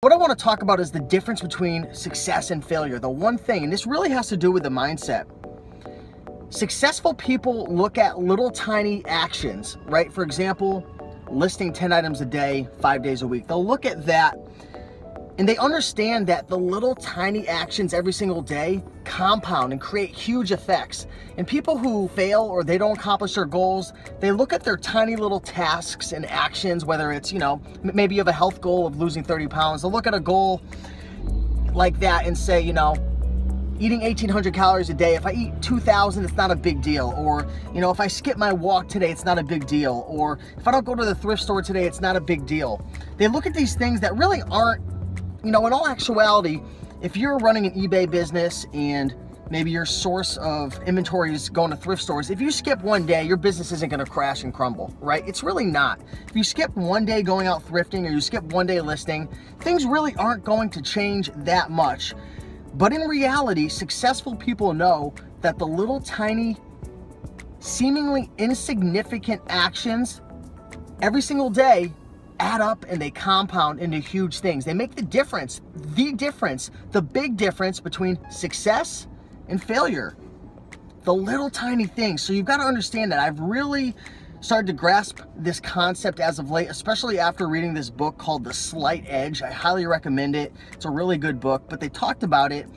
What I want to talk about is the difference between success and failure. The one thing, and this really has to do with the mindset. Successful people look at little tiny actions, right? For example, listing 10 items a day, 5 days a week. They'll look at that and they understand that the little tiny actions every single day compound and create huge effects. And people who fail or they don't accomplish their goals, they look at their tiny little tasks and actions, whether it's, maybe you have a health goal of losing 30 pounds. They'll look at a goal like that and say, eating 1,800 calories a day, if I eat 2,000, it's not a big deal. Or, if I skip my walk today, it's not a big deal. Or if I don't go to the thrift store today, it's not a big deal. They look at these things that really aren't, in all actuality, if you're running an eBay business and maybe your source of inventory is going to thrift stores, if you skip one day, your business isn't going to crash and crumble, right? It's really not. If you skip one day going out thrifting or you skip one day listing, things really aren't going to change that much. But in reality, successful people know that the little tiny, seemingly insignificant actions every single day add up and they compound into huge things. They make the difference, the big difference between success and failure. The little tiny things. So you've got to understand that. I've really started to grasp this concept as of late, especially after reading this book called The Slight Edge. I highly recommend it. It's a really good book, but they talked about it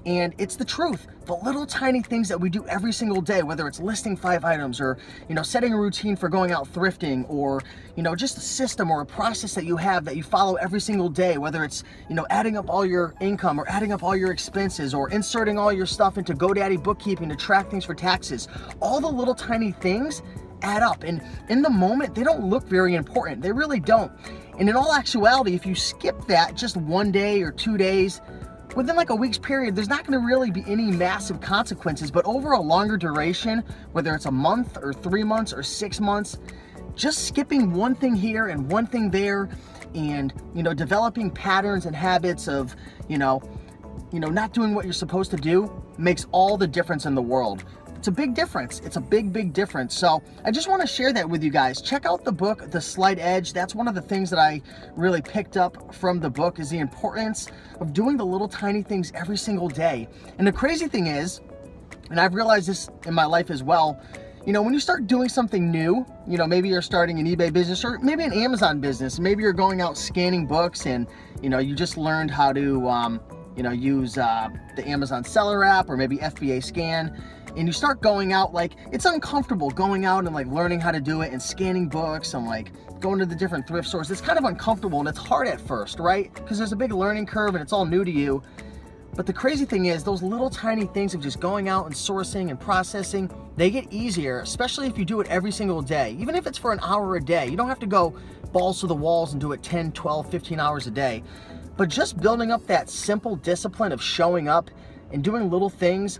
and it's the truth. The little tiny things that we do every single day, whether it's listing 5 items or, setting a routine for going out thrifting or, just a system or a process that you have that you follow every single day, whether it's, adding up all your income or adding up all your expenses or inserting all your stuff into GoDaddy bookkeeping to track things for taxes. All the little tiny things add up, and in the moment, they don't look very important. They really don't. And in all actuality, if you skip that just one day or 2 days, within like a week's period, there's not going to really be any massive consequences. But over a longer duration, whether it's a month or 3 months or 6 months, just skipping one thing here and one thing there, and developing patterns and habits of not doing what you're supposed to do makes all the difference in the world. It's a big difference. It's a big difference. So I just want to share that with you guys. Check out the book, The Slight Edge. That's one of the things that I really picked up from the book, is the importance of doing the little tiny things every single day. And the crazy thing is, and I've realized this in my life as well, when you start doing something new, maybe you're starting an eBay business or maybe an Amazon business, maybe you're going out scanning books and, you just learned how to, use the Amazon seller app or maybe FBA scan. And you start going out, it's uncomfortable going out and learning how to do it and scanning books and going to the different thrift stores. It's kind of uncomfortable and it's hard at first, right? Because there's a big learning curve and it's all new to you. But the crazy thing is, those little tiny things of just going out and sourcing and processing, they get easier, especially if you do it every single day. Even if it's for an hour a day, you don't have to go balls to the walls and do it 10, 12, 15 hours a day. But just building up that simple discipline of showing up and doing little things,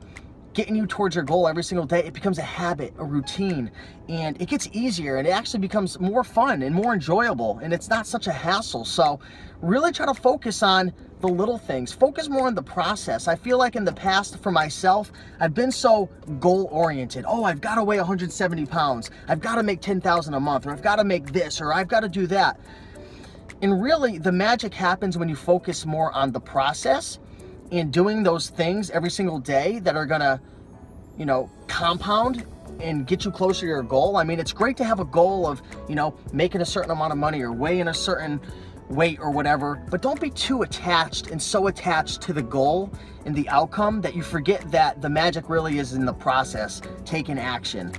getting you towards your goal every single day, it becomes a habit, a routine, and it gets easier and it actually becomes more fun and more enjoyable, and it's not such a hassle. So really try to focus on the little things. Focus more on the process. I feel like in the past for myself, I've been so goal oriented. Oh, I've got to weigh 170 pounds. I've got to make 10,000 a month, or I've got to make this, or I've got to do that. And really the magic happens when you focus more on the process and doing those things every single day that are gonna, compound and get you closer to your goal. I mean, it's great to have a goal of, making a certain amount of money or weighing a certain weight or whatever, but don't be too attached and so attached to the goal and the outcome that you forget that the magic really is in the process, taking action.